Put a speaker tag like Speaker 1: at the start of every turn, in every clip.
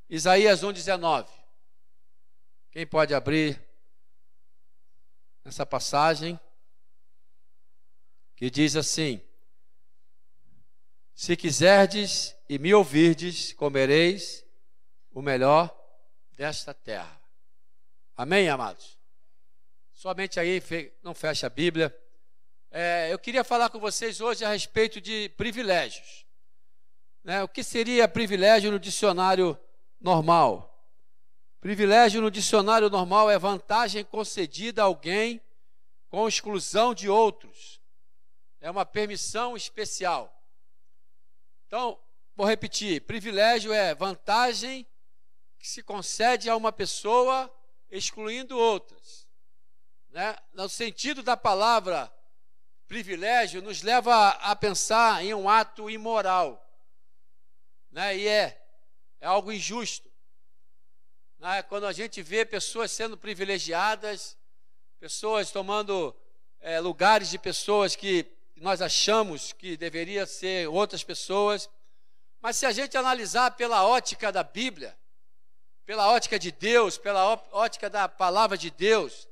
Speaker 1: Isaías 1:19. Quem pode abrir essa passagem? Que diz assim: se quiserdes e me ouvirdes, comereis o melhor desta terra. Amém, amados? Somente aí, não fecha a Bíblia. Eu queria falar com vocês hoje a respeito de privilégios. O que seria privilégio no dicionário normal? Privilégio no dicionário normal é vantagem concedida a alguém com exclusão de outros. É uma permissão especial. Então, vou repetir: privilégio é vantagem que se concede a uma pessoa excluindo outras. No sentido da palavra privilégio, nos leva a pensar em um ato imoral. E é algo injusto. Quando a gente vê pessoas sendo privilegiadas, pessoas tomando lugares de pessoas que nós achamos que deveria ser outras pessoas. Mas se a gente analisar pela ótica da Bíblia, pela ótica de Deus, pela ótica da palavra de Deus,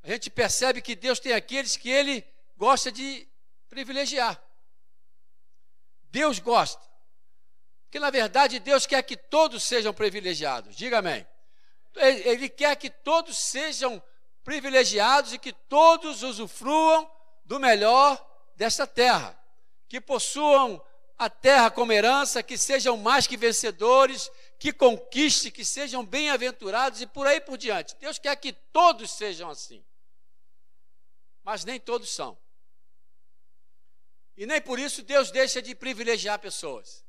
Speaker 1: a gente percebe que Deus tem aqueles que Ele gosta de privilegiar. Deus gosta. Porque, na verdade, Deus quer que todos sejam privilegiados. Diga amém. Ele quer que todos sejam privilegiados e que todos usufruam do melhor desta terra. Que possuam a terra como herança, que sejam mais que vencedores, que conquistem, que sejam bem-aventurados e por aí por diante. Deus quer que todos sejam assim. Mas nem todos são. E nem por isso Deus deixa de privilegiar pessoas.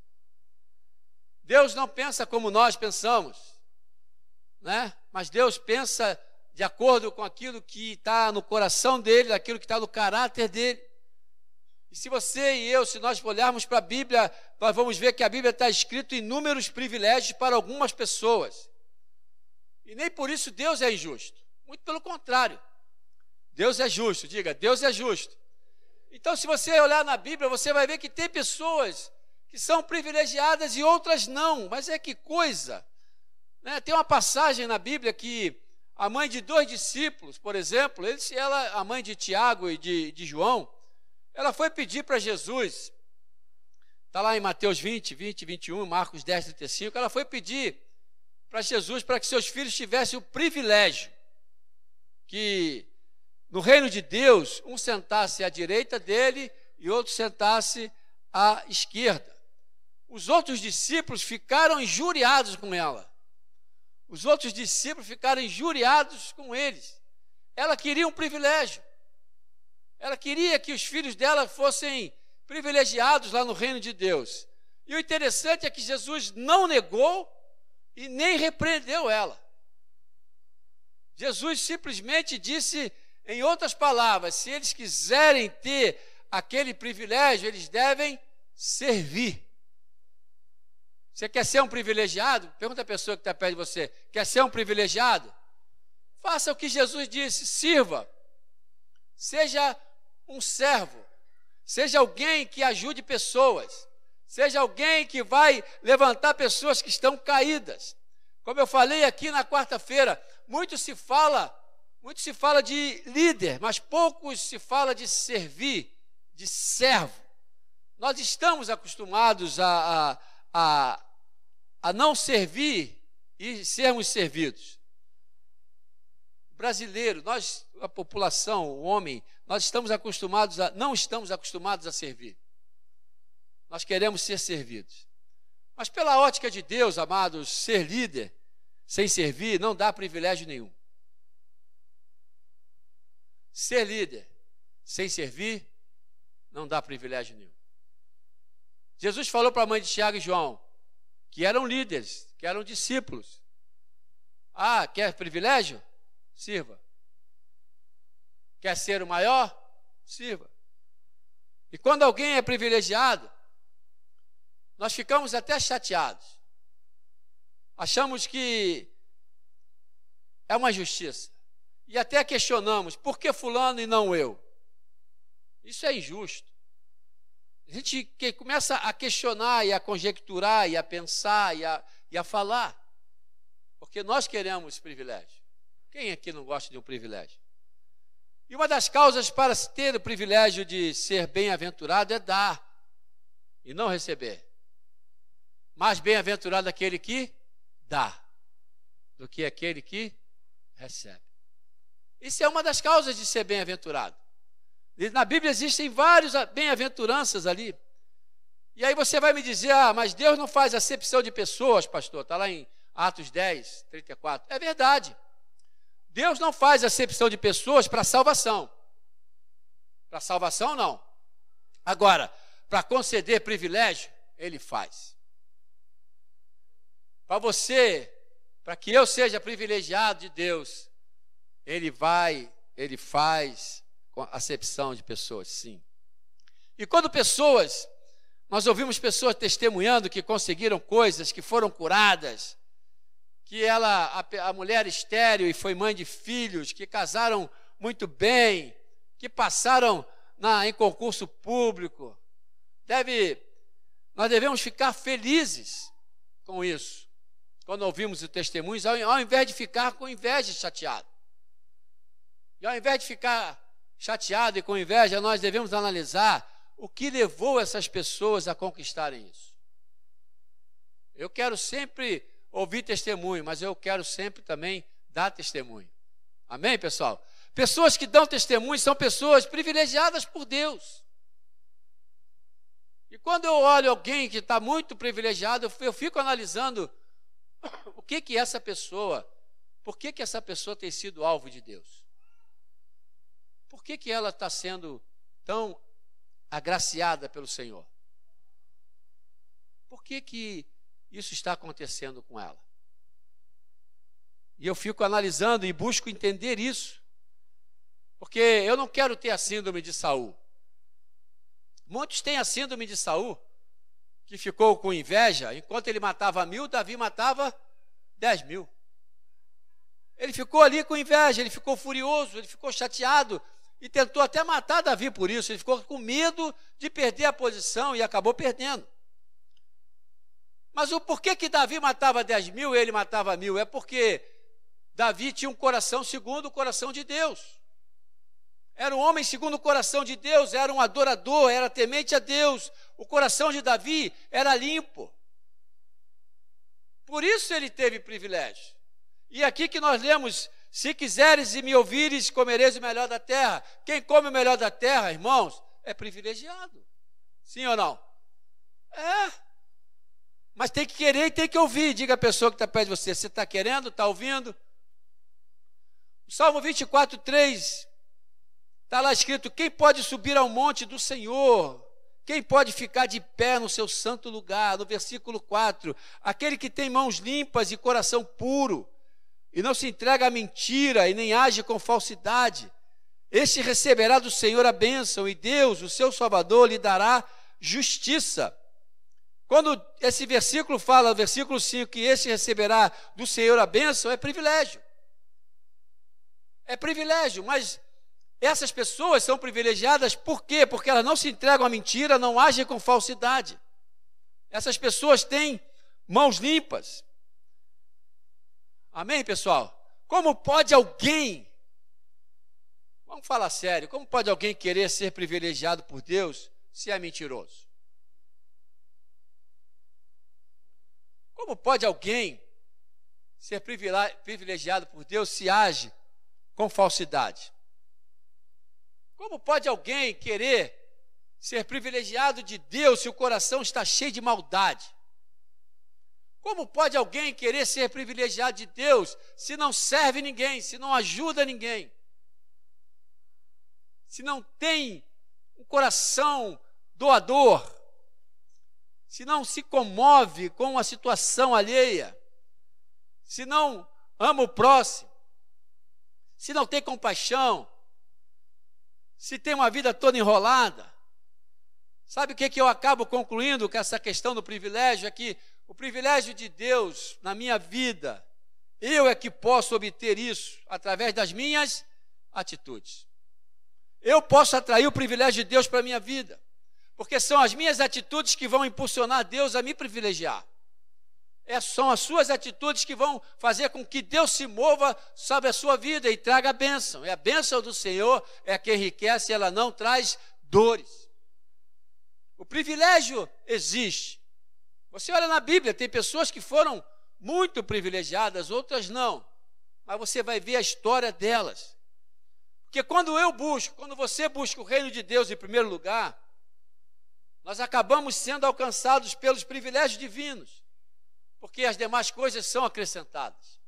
Speaker 1: Deus não pensa como nós pensamos, mas Deus pensa de acordo com aquilo que está no coração dele, aquilo que está no caráter dele. E se você e eu, se nós olharmos para a Bíblia, nós vamos ver que a Bíblia está escrito inúmeros privilégios para algumas pessoas. E nem por isso Deus é injusto. Muito pelo contrário. Deus é justo. Diga, Deus é justo. Então, se você olhar na Bíblia, você vai ver que tem pessoas que são privilegiadas e outras não. Mas que coisa! Tem uma passagem na Bíblia que a mãe de 2 discípulos, por exemplo, a mãe de Tiago e de João, ela foi pedir para Jesus, está lá em Mateus 20, 21, Marcos 10, 35, ela foi pedir para Jesus para que seus filhos tivessem o privilégio que no reino de Deus, um sentasse à direita dele e outro sentasse à esquerda. Os outros discípulos ficaram injuriados com ela. Os outros discípulos ficaram injuriados com eles. Ela queria um privilégio. Ela queria que os filhos dela fossem privilegiados lá no reino de Deus. E o interessante é que Jesus não negou e nem repreendeu ela. Jesus simplesmente disse, em outras palavras, se eles quiserem ter aquele privilégio, eles devem servir. Você quer ser um privilegiado? Pergunta a pessoa que está perto de você. Quer ser um privilegiado? Faça o que Jesus disse, sirva. Seja um servo. Seja alguém que ajude pessoas. Seja alguém que vai levantar pessoas que estão caídas. Como eu falei aqui na quarta-feira, muito se fala de líder, mas pouco se fala de servir, de servo. Nós estamos acostumados a não servir e sermos servidos. O brasileiro, nós, a população, o homem, não estamos acostumados a servir. Nós queremos ser servidos. Mas pela ótica de Deus, amados, ser líder sem servir não dá privilégio nenhum. Ser líder sem servir não dá privilégio nenhum. Jesus falou para a mãe de Tiago e João, que eram líderes, que eram discípulos. Ah, quer privilégio? Sirva. Quer ser o maior? Sirva. E quando alguém é privilegiado, nós ficamos até chateados. Achamos que é uma injustiça. E até questionamos, por que fulano e não eu? Isso é injusto. A gente começa a questionar e a conjecturar e a pensar e a falar. Porque nós queremos privilégio. Quem aqui não gosta de um privilégio? E uma das causas para ter o privilégio de ser bem-aventurado é dar e não receber. Mais bem-aventurado aquele que dá do que aquele que recebe. Isso é uma das causas de ser bem-aventurado. Na Bíblia existem várias bem-aventuranças ali. E aí você vai me dizer, mas Deus não faz acepção de pessoas, pastor. Está lá em Atos 10, 34. É verdade. Deus não faz acepção de pessoas para salvação. Para salvação, não. Agora, para conceder privilégio, Ele faz. Para você, para que eu seja privilegiado de Deus, Ele faz com acepção de pessoas, sim. E quando nós ouvimos pessoas testemunhando que conseguiram coisas, que foram curadas, que a mulher estéril e foi mãe de filhos, que casaram muito bem, que passaram em concurso público, nós devemos ficar felizes com isso, quando ouvimos os testemunhos, ao invés de ficar com inveja e chateado. E ao invés de ficar chateado e com inveja, nós devemos analisar o que levou essas pessoas a conquistarem isso. Eu quero sempre ouvir testemunho, mas eu quero sempre também dar testemunho. Amém, pessoal? Pessoas que dão testemunho são pessoas privilegiadas por Deus. E quando eu olho alguém que está muito privilegiado, eu fico analisando por que essa pessoa tem sido alvo de Deus? Por que ela está sendo tão agraciada pelo Senhor? Por que isso está acontecendo com ela? E eu fico analisando e busco entender isso, porque eu não quero ter a síndrome de Saul. Muitos têm a síndrome de Saul, que ficou com inveja. Enquanto ele matava 1000, Davi matava 10.000. Ele ficou ali com inveja, ele ficou furioso, ele ficou chateado e tentou até matar Davi por isso. Ele ficou com medo de perder a posição e acabou perdendo. Mas o porquê que Davi matava 10.000 e ele matava 1.000? É porque Davi tinha um coração segundo o coração de Deus. Era um homem segundo o coração de Deus, era um adorador, era temente a Deus. O coração de Davi era limpo. Por isso ele teve privilégio. E aqui que nós lemos, se quiseres e me ouvires, comereis o melhor da terra. Quem come o melhor da terra, irmãos, é privilegiado. Sim ou não? É. Mas tem que querer e tem que ouvir. Diga a pessoa que está perto de você, você está querendo, está ouvindo? O Salmo 24, 3, está lá escrito, quem pode subir ao monte do Senhor? Quem pode ficar de pé no seu santo lugar? No versículo 4, aquele que tem mãos limpas e coração puro, e não se entrega à mentira e nem age com falsidade, este receberá do Senhor a bênção, e Deus, o seu Salvador, lhe dará justiça. Quando esse versículo fala, no versículo 5, que este receberá do Senhor a bênção, é privilégio. É privilégio, mas essas pessoas são privilegiadas por quê? Porque elas não se entregam à mentira, não agem com falsidade. Essas pessoas têm mãos limpas. Amém, pessoal? Como pode alguém, vamos falar sério, como pode alguém querer ser privilegiado por Deus se é mentiroso? Como pode alguém ser privilegiado por Deus se age com falsidade? Como pode alguém querer ser privilegiado de Deus se o coração está cheio de maldade? Como pode alguém querer ser privilegiado de Deus se não serve ninguém, se não ajuda ninguém? Se não tem um coração doador? Se não se comove com a situação alheia? Se não ama o próximo? Se não tem compaixão? Se tem uma vida toda enrolada? Sabe o que eu acabo concluindo com essa questão do privilégio? É que o privilégio de Deus na minha vida, eu é que posso obter isso através das minhas atitudes. Eu posso atrair o privilégio de Deus para a minha vida, porque são as minhas atitudes que vão impulsionar Deus a me privilegiar. São as suas atitudes que vão fazer com que Deus se mova sobre a sua vida e traga a bênção. E a bênção do Senhor é que enriquece, ela não traz dores. O privilégio existe. Você olha na Bíblia, tem pessoas que foram muito privilegiadas, outras não. Mas você vai ver a história delas. Porque quando você busca o reino de Deus em primeiro lugar, nós acabamos sendo alcançados pelos privilégios divinos. Porque as demais coisas são acrescentadas.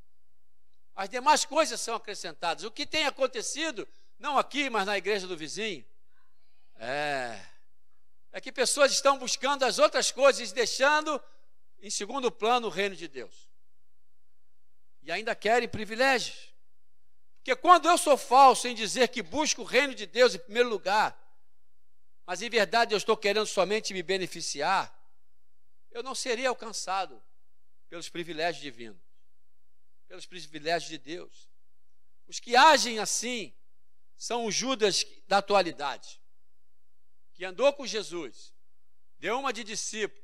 Speaker 1: As demais coisas são acrescentadas. O que tem acontecido, não aqui, mas na igreja do vizinho, é que pessoas estão buscando as outras coisas, deixando em segundo plano o reino de Deus. E ainda querem privilégios. Porque quando eu sou falso em dizer que busco o reino de Deus em primeiro lugar, mas em verdade eu estou querendo somente me beneficiar, eu não seria alcançado pelos privilégios divinos, pelos privilégios de Deus. Os que agem assim são os Judas da atualidade, que andou com Jesus, deu uma de discípulo,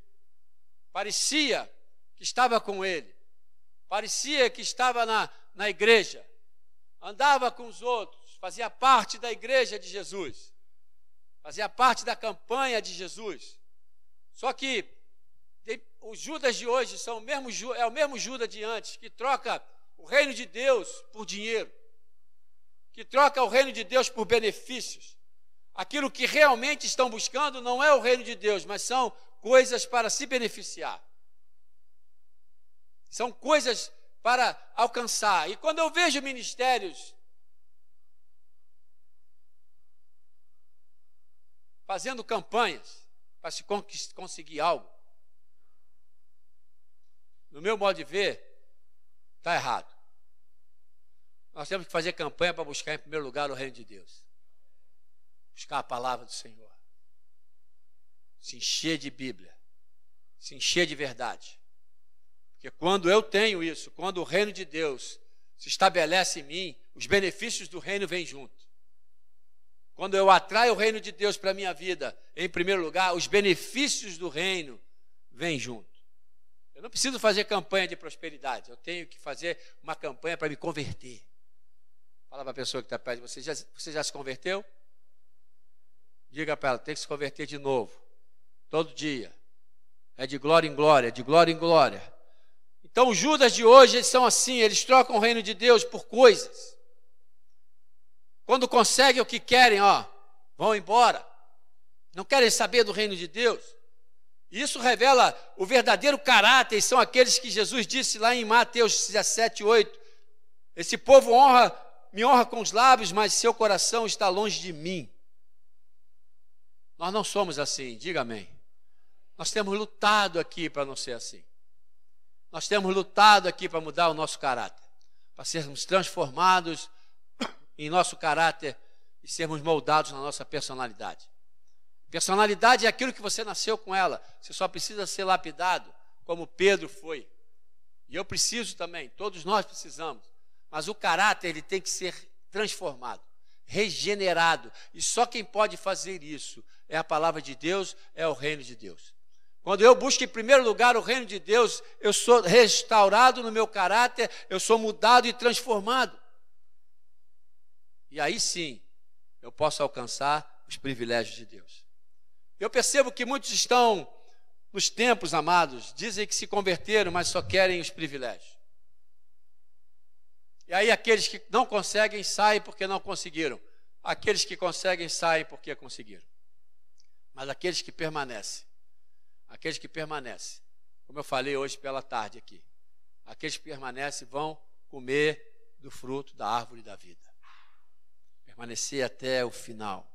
Speaker 1: parecia que estava com ele, parecia que estava na igreja, andava com os outros, fazia parte da igreja de Jesus, fazia parte da campanha de Jesus. Só que os Judas de hoje é o mesmo Judas de antes, que troca o reino de Deus por dinheiro, que troca o reino de Deus por benefícios. Aquilo que realmente estão buscando não é o reino de Deus, mas são coisas para se beneficiar. São coisas para alcançar. E quando eu vejo ministérios fazendo campanhas para se conseguir algo, no meu modo de ver, está errado. Nós temos que fazer campanha para buscar em primeiro lugar o reino de Deus. Buscar a palavra do Senhor. Se encher de Bíblia. Se encher de verdade. Porque quando eu tenho isso, quando o reino de Deus se estabelece em mim, os benefícios do reino vêm junto. Quando eu atraio o reino de Deus para a minha vida, em primeiro lugar, os benefícios do reino vêm junto. Eu não preciso fazer campanha de prosperidade, eu tenho que fazer uma campanha para me converter. Fala para a pessoa que está perto de você, você já se converteu? Diga para ela, tem que se converter de novo, todo dia. É de glória em glória, de glória em glória. Então os Judas de hoje, eles são assim, eles trocam o reino de Deus por coisas. Quando conseguem o que querem, vão embora. Não querem saber do reino de Deus. Isso revela o verdadeiro caráter, e são aqueles que Jesus disse lá em Mateus 17, 8. Esse povo me honra com os lábios, mas seu coração está longe de mim. Nós não somos assim, diga amém. Nós temos lutado aqui para não ser assim. Nós temos lutado aqui para mudar o nosso caráter, para sermos transformados em nosso caráter e sermos moldados na nossa personalidade. Personalidade é aquilo que você nasceu com ela. Você só precisa ser lapidado, como Pedro foi. E eu preciso também, todos nós precisamos. Mas o caráter, ele tem que ser transformado, regenerado. E só quem pode fazer isso é a palavra de Deus, é o reino de Deus. Quando eu busco em primeiro lugar o reino de Deus, eu sou restaurado no meu caráter, eu sou mudado e transformado. E aí sim, eu posso alcançar os privilégios de Deus. Eu percebo que muitos estão nos templos, amados, dizem que se converteram, mas só querem os privilégios. E aí aqueles que não conseguem, saem porque não conseguiram. Aqueles que conseguem, saem porque conseguiram. Mas aqueles que permanecem, como eu falei hoje pela tarde aqui, aqueles que permanecem vão comer do fruto da árvore da vida. Permanecer até o final.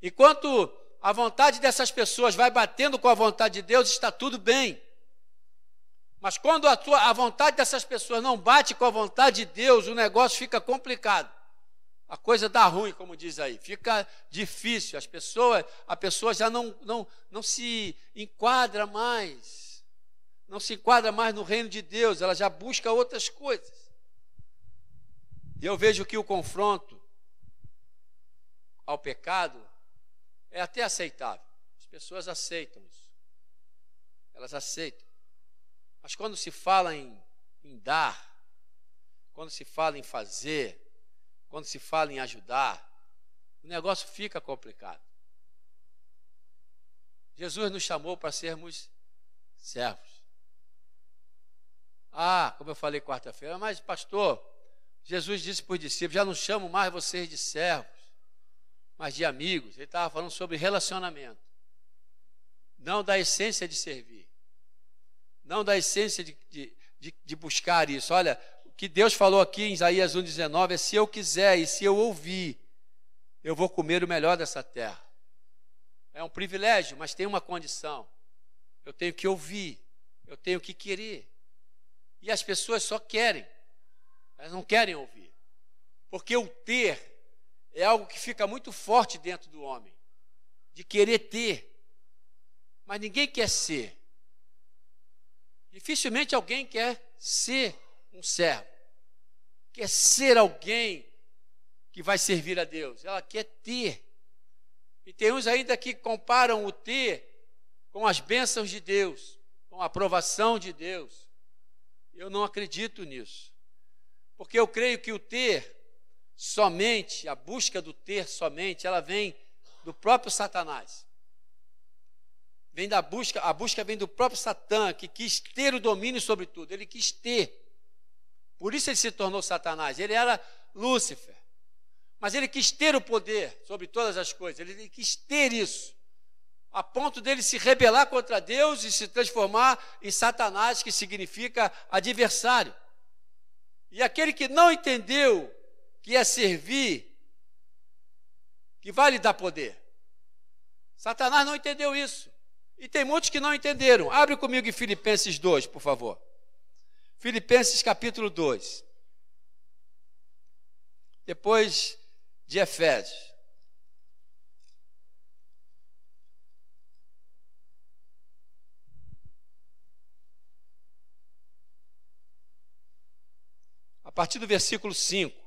Speaker 1: Enquanto a vontade dessas pessoas vai batendo com a vontade de Deus, está tudo bem. Mas quando a vontade dessas pessoas não bate com a vontade de Deus, o negócio fica complicado. A coisa dá ruim, como diz aí. Fica difícil. A pessoa já não se enquadra mais. Não se enquadra mais no reino de Deus. Ela já busca outras coisas. E eu vejo que o confronto ao pecado é até aceitável. As pessoas aceitam isso. Elas aceitam. Mas quando se fala em dar, quando se fala em fazer, quando se fala em ajudar, o negócio fica complicado. Jesus nos chamou para sermos servos. Como eu falei quarta-feira, mas pastor, Jesus disse para os discípulos, já não chamo mais vocês de servos, mas de amigos. Ele estava falando sobre relacionamento, não da essência de servir, não da essência de buscar isso. Olha, o que Deus falou aqui em Isaías 1,19 é: se eu quiser e se eu ouvir, eu vou comer o melhor dessa terra. É um privilégio, mas tem uma condição: eu tenho que ouvir, eu tenho que querer. E as pessoas só querem, elas não querem ouvir, porque o ter é algo que fica muito forte dentro do homem, de querer ter, mas ninguém quer ser. Dificilmente alguém quer ser um servo, quer ser alguém que vai servir a Deus. Ela quer ter. E tem uns ainda que comparam o ter com as bênçãos de Deus, com a aprovação de Deus. Eu não acredito nisso, porque eu creio que o ter somente, a busca do ter somente, ela vem do próprio Satanás. Vem da busca, a busca vem do próprio Satã, que quis ter o domínio sobre tudo. Ele quis ter. Por isso ele se tornou Satanás. Ele era Lúcifer, mas ele quis ter o poder sobre todas as coisas. Ele quis ter isso, a ponto dele se rebelar contra Deus e se transformar em Satanás, que significa adversário. E aquele que não entendeu que é servir, que vai lhe dar poder. Satanás não entendeu isso. E tem muitos que não entenderam. Abre comigo em Filipenses 2, por favor. Filipenses capítulo 2. Depois de Efésios. A partir do versículo 5.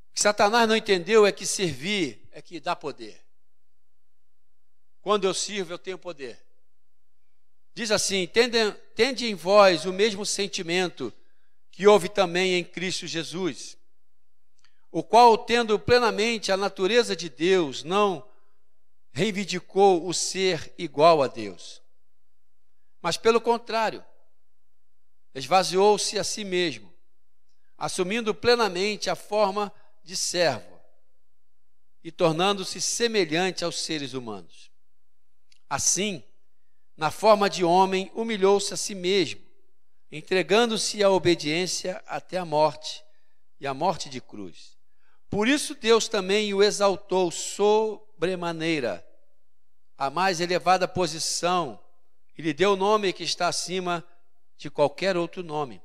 Speaker 1: O que Satanás não entendeu é que servir é que dá poder. Quando eu sirvo, eu tenho poder. Diz assim: tende em vós o mesmo sentimento que houve também em Cristo Jesus, o qual, tendo plenamente a natureza de Deus, não reivindicou o ser igual a Deus, mas pelo contrário, esvaziou-se a si mesmo, assumindo plenamente a forma de servo e tornando-se semelhante aos seres humanos. Assim, na forma de homem, humilhou-se a si mesmo, entregando-se à obediência até a morte, e a morte de cruz. Por isso Deus também o exaltou sobremaneira, a mais elevada posição, e lhe deu o nome que está acima de qualquer outro nome,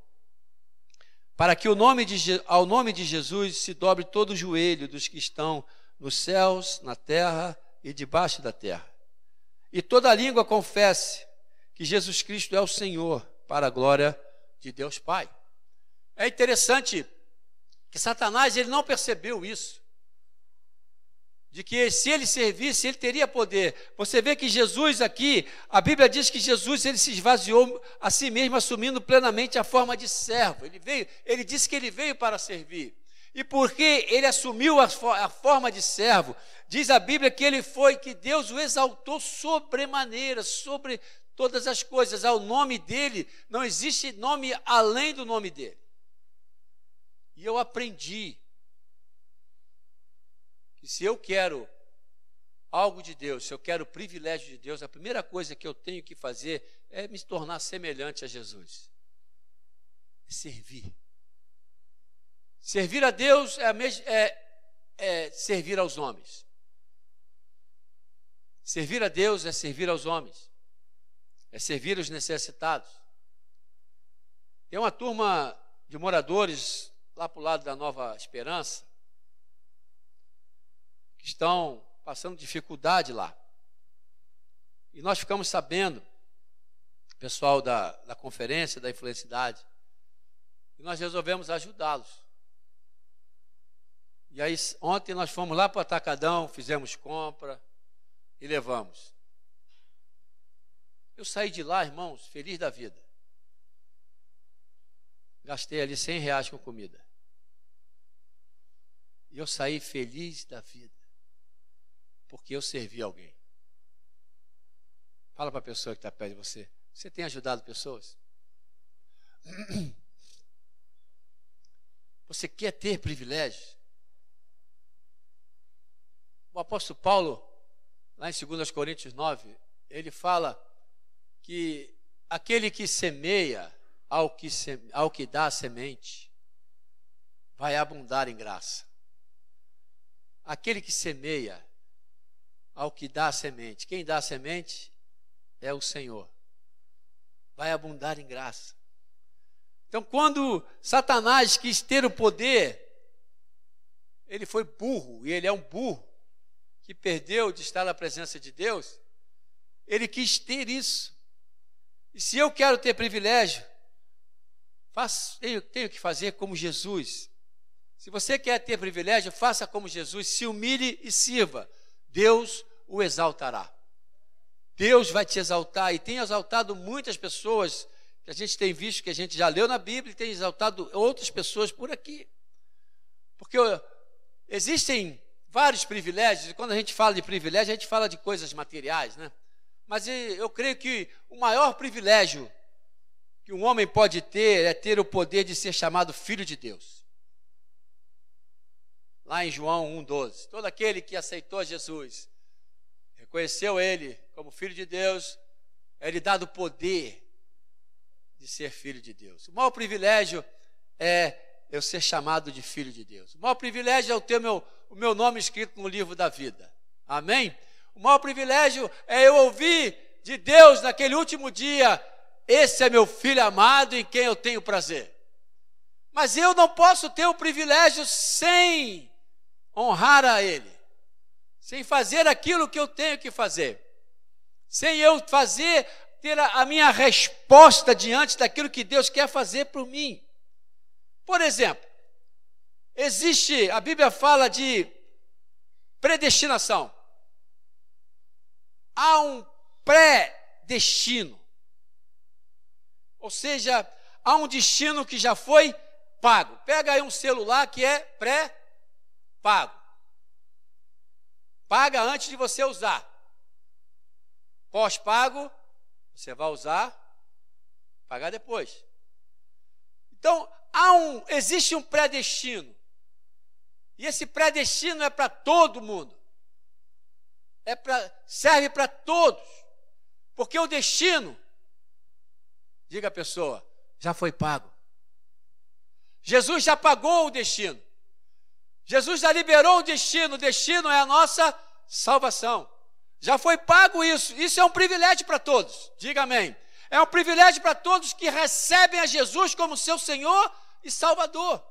Speaker 1: para que ao nome de Jesus se dobre todo o joelho dos que estão nos céus, na terra e debaixo da terra, e toda língua confesse que Jesus Cristo é o Senhor, para a glória de Deus Pai. É interessante que Satanás, ele não percebeu isso, de que se ele servisse, ele teria poder. Você vê que Jesus aqui, a Bíblia diz que Jesus, ele se esvaziou a si mesmo, assumindo plenamente a forma de servo. Ele disse que ele veio para servir. E porque ele assumiu a forma de servo, diz a Bíblia que Deus o exaltou sobremaneira, sobre todas as coisas. Ao nome dele, não existe nome além do nome dele. E eu aprendi que se eu quero algo de Deus, se eu quero o privilégio de Deus, a primeira coisa que eu tenho que fazer é me tornar semelhante a Jesus. É servir. Servir a Deus é servir aos homens. Servir a Deus é servir aos homens. É servir os necessitados. Tem uma turma de moradores lá para o lado da Nova Esperança que estão passando dificuldade lá. E nós ficamos sabendo, pessoal da conferência da Influencidade, e nós resolvemos ajudá-los. E aí, ontem nós fomos lá para o Atacadão, fizemos compra, e levamos. Eu saí de lá, irmãos, feliz da vida. Gastei ali R$100 com comida. E eu saí feliz da vida, porque eu servi alguém. Fala para a pessoa que está perto de você. Você tem ajudado pessoas? Você quer ter privilégios? O apóstolo Paulo, lá em 2 Coríntios 9, ele fala que aquele que semeia ao que dá a semente, vai abundar em graça. Aquele que semeia ao que dá a semente, quem dá a semente é o Senhor, vai abundar em graça. Então, quando Satanás quis ter o poder, ele foi burro, e ele é um burro, que perdeu de estar na presença de Deus. Ele quis ter isso. E se eu quero ter privilégio, tenho que fazer como Jesus. Se você quer ter privilégio, faça como Jesus, se humilhe e sirva. Deus o exaltará. Deus vai te exaltar, e tem exaltado muitas pessoas, que a gente tem visto, que a gente já leu na Bíblia, e tem exaltado outras pessoas por aqui. Porque existem vários privilégios, e quando a gente fala de privilégio, a gente fala de coisas materiais, né? Mas eu creio que o maior privilégio que um homem pode ter é ter o poder de ser chamado filho de Deus. Lá em João 1,12, todo aquele que aceitou Jesus, reconheceu ele como filho de Deus, é-lhe dado o poder de ser filho de Deus. O maior privilégio é eu ser chamado de filho de Deus. O maior privilégio é eu ter o meu nome escrito no livro da vida. Amém? O maior privilégio é eu ouvir de Deus naquele último dia: esse é meu filho amado em quem eu tenho prazer. Mas eu não posso ter o privilégio sem honrar a Ele, sem fazer aquilo que eu tenho que fazer, sem eu ter a minha resposta diante daquilo que Deus quer fazer por mim. Por exemplo, a Bíblia fala de predestinação. Há um pré-destino. Ou seja, há um destino que já foi pago. Pega aí um celular que é pré-pago. Paga antes de você usar. Pós-pago, você vai usar, pagar depois. Então, existe um pré-destino. E esse pré-destino é para todo mundo. Serve para todos. Porque o destino, diga a pessoa, já foi pago. Jesus já pagou o destino. Jesus já liberou o destino. O destino é a nossa salvação. Já foi pago isso. Isso é um privilégio para todos. Diga amém. É um privilégio para todos que recebem a Jesus como seu Senhor e Salvador.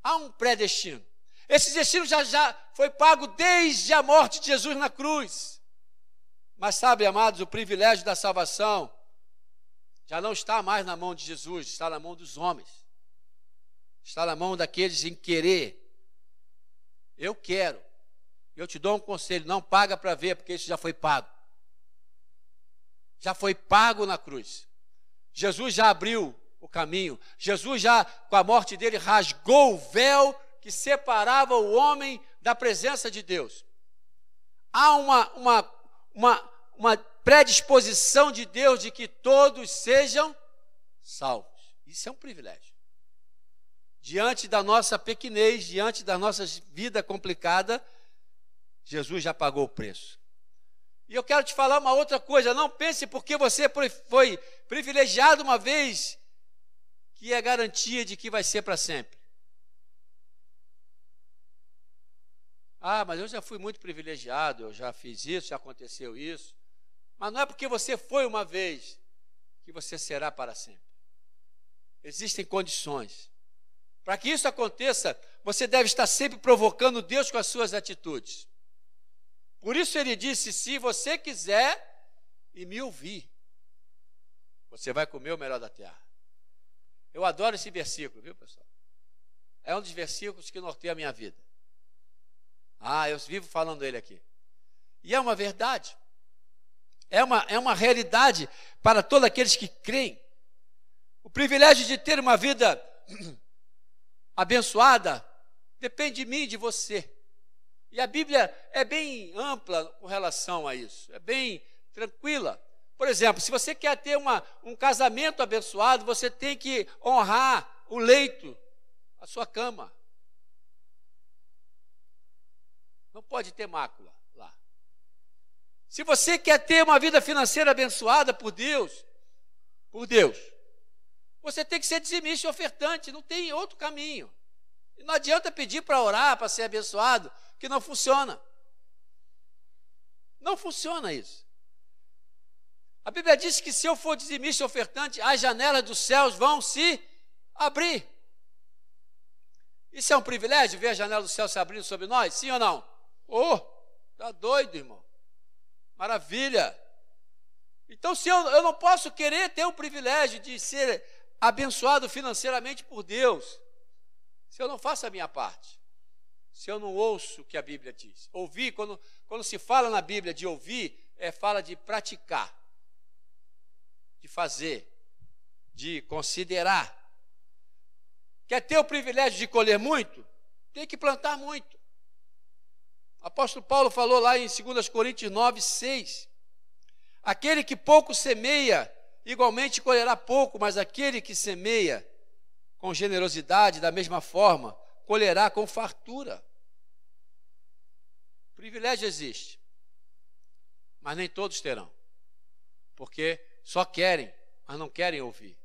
Speaker 1: Há um pré-destino. Esse destino já foi pago desde a morte de Jesus na cruz. Mas sabe, amados, o privilégio da salvação já não está mais na mão de Jesus, está na mão dos homens. Está na mão daqueles em querer. Eu quero. Eu te dou um conselho, não paga para ver, porque isso já foi pago. Já foi pago na cruz. Jesus já abriu o caminho. Jesus já, com a morte dele, rasgou o véu que separava o homem da presença de Deus. Há uma predisposição de Deus de que todos sejam salvos. Isso é um privilégio. Diante da nossa pequenez, diante da nossa vida complicada, Jesus já pagou o preço. E eu quero te falar uma outra coisa. Não pense porque você foi privilegiado uma vez, que é garantia de que vai ser para sempre. Ah, mas eu já fui muito privilegiado, eu já fiz isso, já aconteceu isso. Mas não é porque você foi uma vez que você será para sempre. Existem condições. Para que isso aconteça, você deve estar sempre provocando Deus com as suas atitudes. Por isso ele disse: se você quiser e me ouvir, você vai comer o melhor da terra. Eu adoro esse versículo, viu, pessoal? É um dos versículos que norteia a minha vida. Eu vivo falando ele aqui. E é uma verdade. É uma realidade para todos aqueles que creem. O privilégio de ter uma vida abençoada depende de mim e de você. E a Bíblia é bem ampla com relação a isso, é bem tranquila. Por exemplo, se você quer ter um casamento abençoado, você tem que honrar o leito, a sua cama. Não pode ter mácula lá. Se você quer ter uma vida financeira abençoada por Deus, você tem que ser dizimista e ofertante, não tem outro caminho. E não adianta pedir para orar, para ser abençoado, que não funciona. Não funciona isso. A Bíblia diz que se eu for dizimista e ofertante, as janelas dos céus vão se abrir. Isso é um privilégio, ver a janela do céu se abrindo sobre nós? Sim ou não? Oh, tá doido, irmão. Maravilha. Então, se eu não posso querer ter o privilégio de ser abençoado financeiramente por Deus, se eu não faço a minha parte, se eu não ouço o que a Bíblia diz. Ouvir, quando se fala na Bíblia de ouvir, fala de praticar, de fazer, de considerar. Quer ter o privilégio de colher muito? Tem que plantar muito. O apóstolo Paulo falou lá em 2 Coríntios 9, 6. Aquele que pouco semeia, igualmente colherá pouco, mas aquele que semeia com generosidade, da mesma forma, colherá com fartura. O privilégio existe, mas nem todos terão, porque só querem, mas não querem ouvir.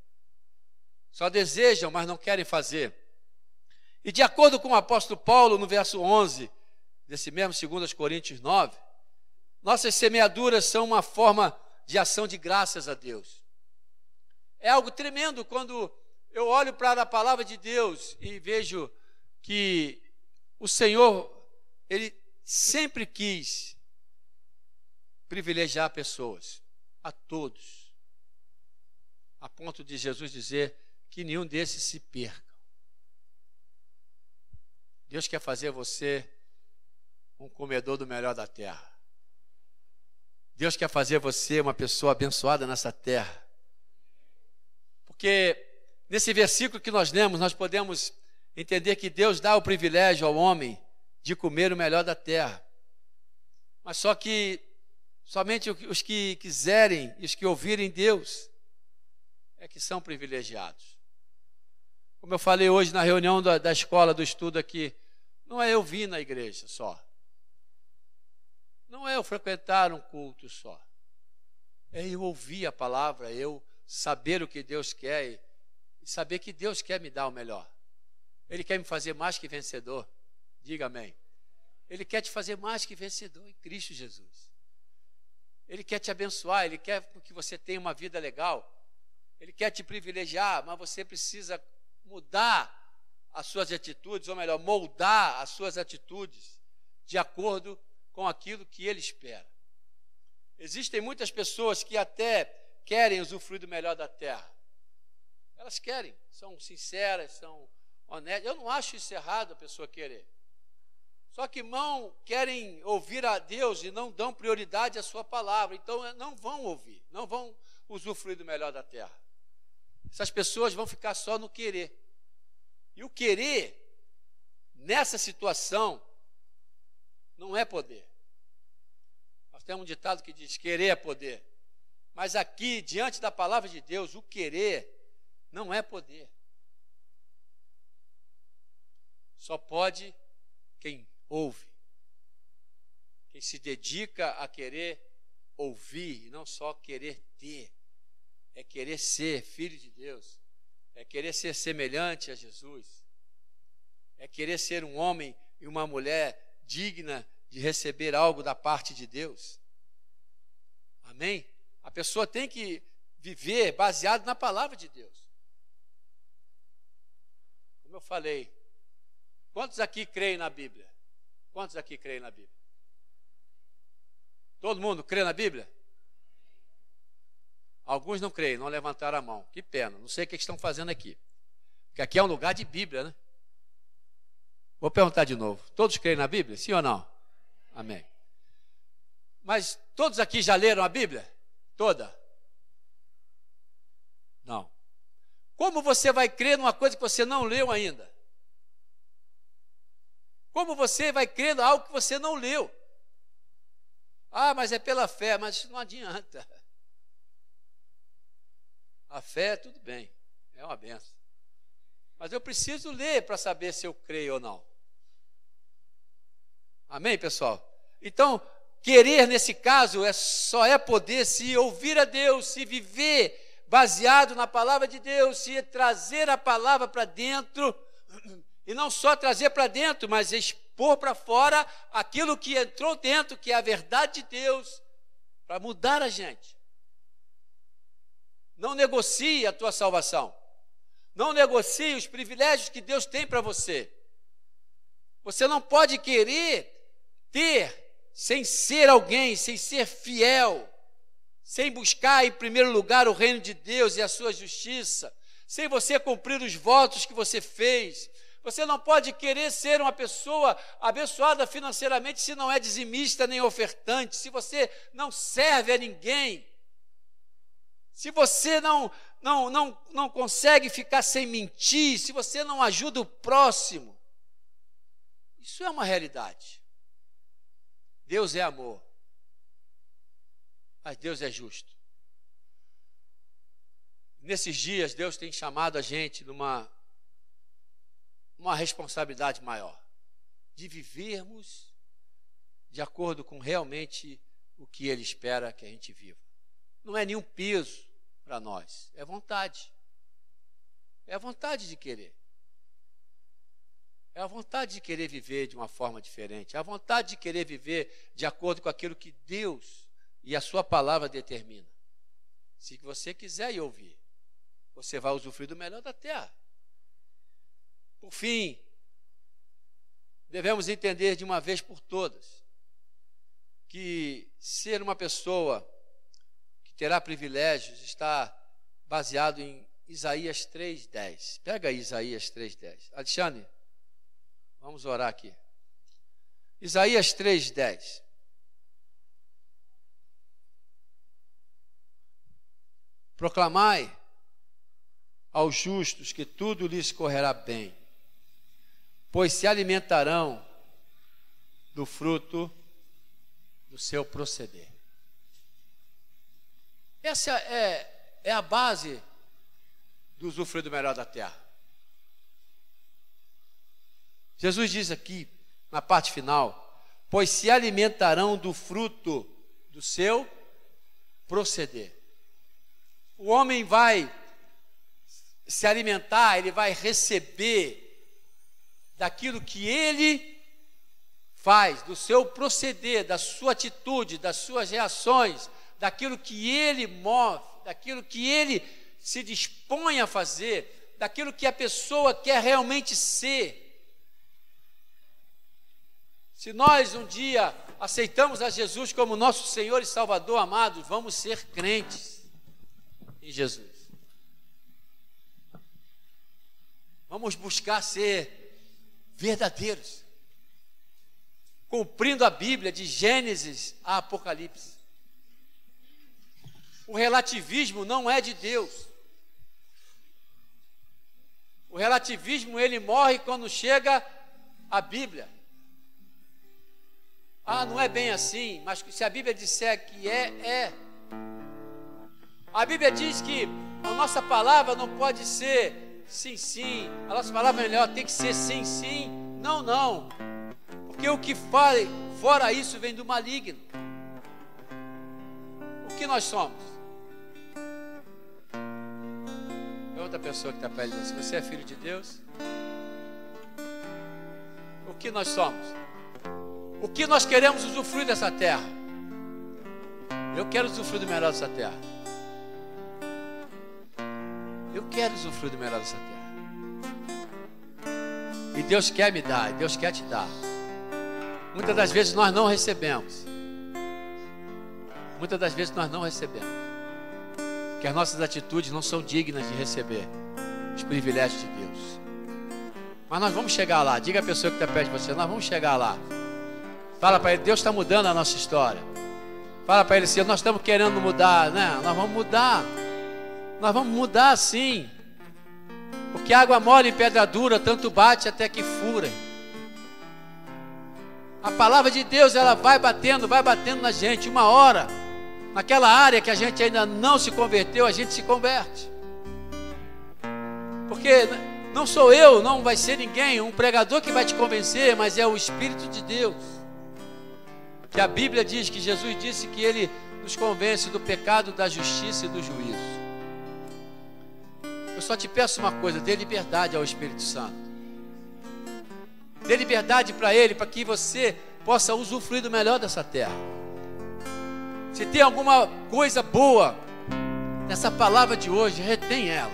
Speaker 1: Só desejam, mas não querem fazer. E de acordo com o apóstolo Paulo, no verso 11, desse mesmo 2 Coríntios 9, nossas semeaduras são uma forma de ação de graças a Deus. É algo tremendo quando eu olho para a palavra de Deus e vejo que o Senhor, Ele sempre quis privilegiar pessoas, a todos, a ponto de Jesus dizer que nenhum desses se perca. Deus quer fazer você um comedor do melhor da terra. Deus quer fazer você uma pessoa abençoada nessa terra. Porque nesse versículo que nós lemos, nós podemos entender que Deus dá o privilégio ao homem de comer o melhor da terra. Mas só que somente os que quiserem e os que ouvirem Deus é que são privilegiados. Como eu falei hoje na reunião da escola do estudo aqui, não é eu vir na igreja só. Não é eu frequentar um culto só. É eu ouvir a palavra, eu saber o que Deus quer e saber que Deus quer me dar o melhor. Ele quer me fazer mais que vencedor. Diga amém. Ele quer te fazer mais que vencedor em Cristo Jesus. Ele quer te abençoar, Ele quer que você tenha uma vida legal. Ele quer te privilegiar, mas você precisa mudar as suas atitudes, ou melhor, moldar as suas atitudes de acordo com aquilo que Ele espera. Existem muitas pessoas que até querem usufruir do melhor da terra. Elas querem, são sinceras, são honestas. Eu não acho isso errado a pessoa querer. Só que não querem ouvir a Deus e não dão prioridade à sua palavra. Então não vão ouvir, não vão usufruir do melhor da terra. Essas pessoas vão ficar só no querer. E o querer, nessa situação, não é poder. Nós temos um ditado que diz: querer é poder. Mas aqui, diante da palavra de Deus, o querer não é poder. Só pode quem ouve, quem se dedica a querer ouvir, e não só querer ter. É querer ser filho de Deus, é querer ser semelhante a Jesus, é querer ser um homem e uma mulher digna de receber algo da parte de Deus. Amém? A pessoa tem que viver baseado na palavra de Deus. Como eu falei, quantos aqui creem na Bíblia? Quantos aqui creem na Bíblia? Todo mundo crê na Bíblia? Alguns não creem, não levantaram a mão. Que pena, não sei o que estão fazendo aqui. Porque aqui é um lugar de Bíblia, né? Vou perguntar de novo. Todos creem na Bíblia? Sim ou não? Amém. Mas todos aqui já leram a Bíblia? Toda? Não. Como você vai crer numa coisa que você não leu ainda? Como você vai crer em algo que você não leu? Ah, mas é pela fé, mas isso não adianta. A fé, tudo bem, é uma benção. Mas eu preciso ler para saber se eu creio ou não. Amém, pessoal? Então, querer nesse caso só é poder se ouvir a Deus, se viver baseado na palavra de Deus, se trazer a palavra para dentro, e não só trazer para dentro, mas expor para fora aquilo que entrou dentro, que é a verdade de Deus, para mudar a gente. Não negocie a tua salvação. Não negocie os privilégios que Deus tem para você. Você não pode querer ter sem ser alguém, sem ser fiel, sem buscar em primeiro lugar o reino de Deus e a sua justiça, sem você cumprir os votos que você fez. Você não pode querer ser uma pessoa abençoada financeiramente se não é dizimista nem ofertante, se você não serve a ninguém, se você não consegue ficar sem mentir, se você não ajuda o próximo. Isso é uma realidade. Deus é amor, mas Deus é justo. Nesses dias, Deus tem chamado a gente numa responsabilidade maior, de vivermos de acordo com realmente o que Ele espera que a gente viva. Não é nenhum peso para nós, é vontade. É a vontade de querer. É a vontade de querer viver de uma forma diferente. É a vontade de querer viver de acordo com aquilo que Deus e a sua palavra determina. Se você quiser ir ouvir, você vai usufruir do melhor da terra. Por fim, devemos entender de uma vez por todas que ser uma pessoa que terá privilégios está baseado em Isaías 3:10. Pega aí Isaías 3:10. Alexandre, vamos orar aqui. Isaías 3:10. Proclamai aos justos que tudo lhes correrá bem, pois se alimentarão do fruto do seu proceder. Essa é a base do usufruir do melhor da terra. Jesus diz aqui, na parte final, pois se alimentarão do fruto do seu proceder. O homem vai se alimentar, ele vai receber daquilo que ele faz, do seu proceder, da sua atitude, das suas reações, daquilo que ele move, daquilo que ele se dispõe a fazer, daquilo que a pessoa quer realmente ser. Se nós um dia aceitamos a Jesus como nosso Senhor e Salvador, amados, vamos ser crentes em Jesus. Vamos buscar ser verdadeiros, cumprindo a Bíblia de Gênesis a Apocalipse. O relativismo não é de Deus. O relativismo, ele morre quando chega a Bíblia. Ah, não é bem assim, mas se a Bíblia disser que é. A Bíblia diz que a nossa palavra não pode ser sim, sim. A nossa palavra melhor tem que ser sim, sim. Não, não. Porque o que fale fora isso vem do maligno. O que nós somos? É outra pessoa que está perto de você. Você é filho de Deus? O que nós somos? O que nós queremos usufruir dessa terra? Eu quero usufruir do melhor dessa terra. Eu quero usufruir do melhor dessa terra. E Deus quer me dar, Deus quer te dar. Muitas das vezes nós não recebemos. Muitas das vezes nós não recebemos. Porque as nossas atitudes não são dignas de receber os privilégios de Deus. Mas nós vamos chegar lá. Diga a pessoa que está perto de você, nós vamos chegar lá. Fala para ele, Deus está mudando a nossa história. Fala para ele assim: nós estamos querendo mudar, né? Nós vamos mudar. Nós vamos mudar sim. Porque água mole em pedra dura, tanto bate até que fura. A palavra de Deus, ela vai batendo na gente. Uma hora, naquela área que a gente ainda não se converteu, a gente se converte. Porque não sou eu, não vai ser ninguém, um pregador que vai te convencer, mas é o Espírito de Deus. Que a Bíblia diz, que Jesus disse que Ele nos convence do pecado, da justiça e do juízo. Eu só te peço uma coisa: dê liberdade ao Espírito Santo. Dê liberdade para Ele, para que você possa usufruir do melhor dessa terra. Se tem alguma coisa boa nessa palavra de hoje, retém ela.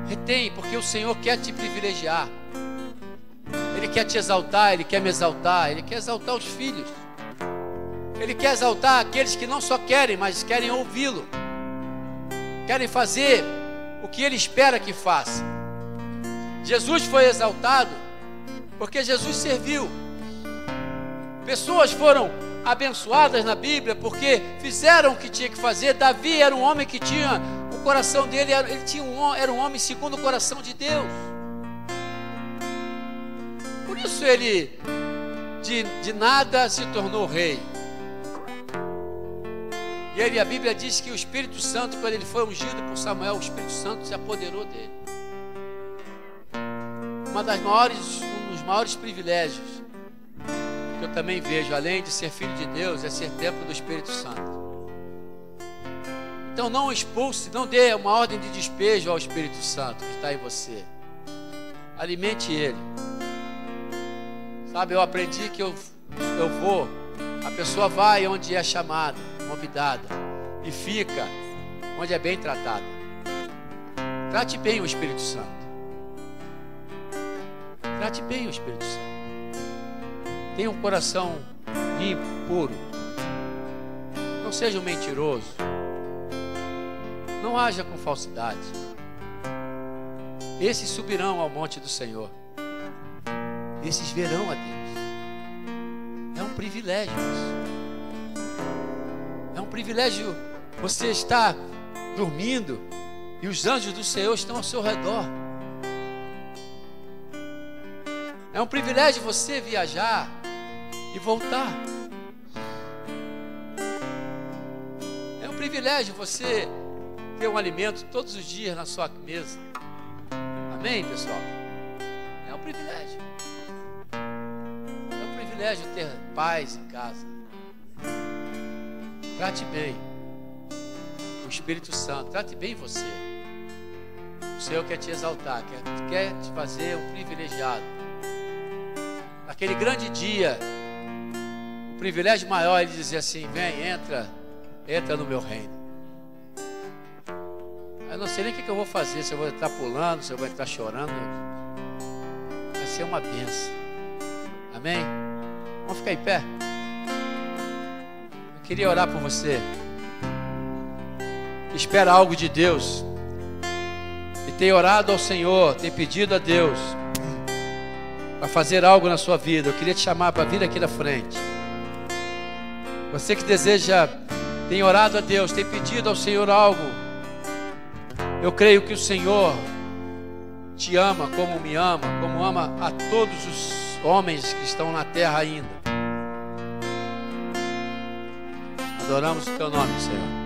Speaker 1: Retém, porque o Senhor quer te privilegiar. Ele quer te exaltar, Ele quer me exaltar, Ele quer exaltar os filhos. Ele quer exaltar aqueles que não só querem, mas querem ouvi-lo. Querem fazer o que Ele espera que faça. Jesus foi exaltado porque Jesus serviu. Pessoas foram abençoadas na Bíblia porque fizeram o que tinha que fazer. Davi era um homem que tinha o coração dele, era um homem segundo o coração de Deus. Por isso ele de nada se tornou rei. E a Bíblia diz que o Espírito Santo, quando ele foi ungido por Samuel, o Espírito Santo se apoderou dele. Um dos maiores privilégios que eu também vejo, além de ser filho de Deus, é ser templo do Espírito Santo. Então não expulse, não dê uma ordem de despejo ao Espírito Santo que está em você. Alimente ele. Sabe, eu aprendi que a pessoa vai onde é chamada, convidada, e fica onde é bem tratada. Trate bem o Espírito Santo. Trate bem o Espírito Santo. Tenha um coração limpo, puro. Não seja um mentiroso. Não haja com falsidade. Esses subirão ao monte do Senhor. Esses verão a Deus. É um privilégio isso. É um privilégio você estar dormindo e os anjos do Senhor estão ao seu redor. É um privilégio você viajar e voltar. É um privilégio você ter um alimento todos os dias na sua mesa. Amém, pessoal? É um privilégio. É um privilégio ter paz em casa. Trate bem o Espírito Santo, trate bem você. O Senhor quer te exaltar, quer te fazer um privilegiado. Naquele grande dia, o privilégio maior é ele dizer assim: vem, entra no meu reino. Eu não sei nem o que eu vou fazer, se eu vou estar pulando, se eu vou estar chorando. Vai ser uma bênção. Amém? Vamos ficar em pé? Eu queria orar por você. Espera algo de Deus. E tem orado ao Senhor, tem pedido a Deus para fazer algo na sua vida. Eu queria te chamar para vir aqui na frente. Você que deseja, tem orado a Deus, tem pedido ao Senhor algo. Eu creio que o Senhor te ama como me ama, como ama a todos os homens que estão na terra ainda. Adoramos o teu nome, Senhor.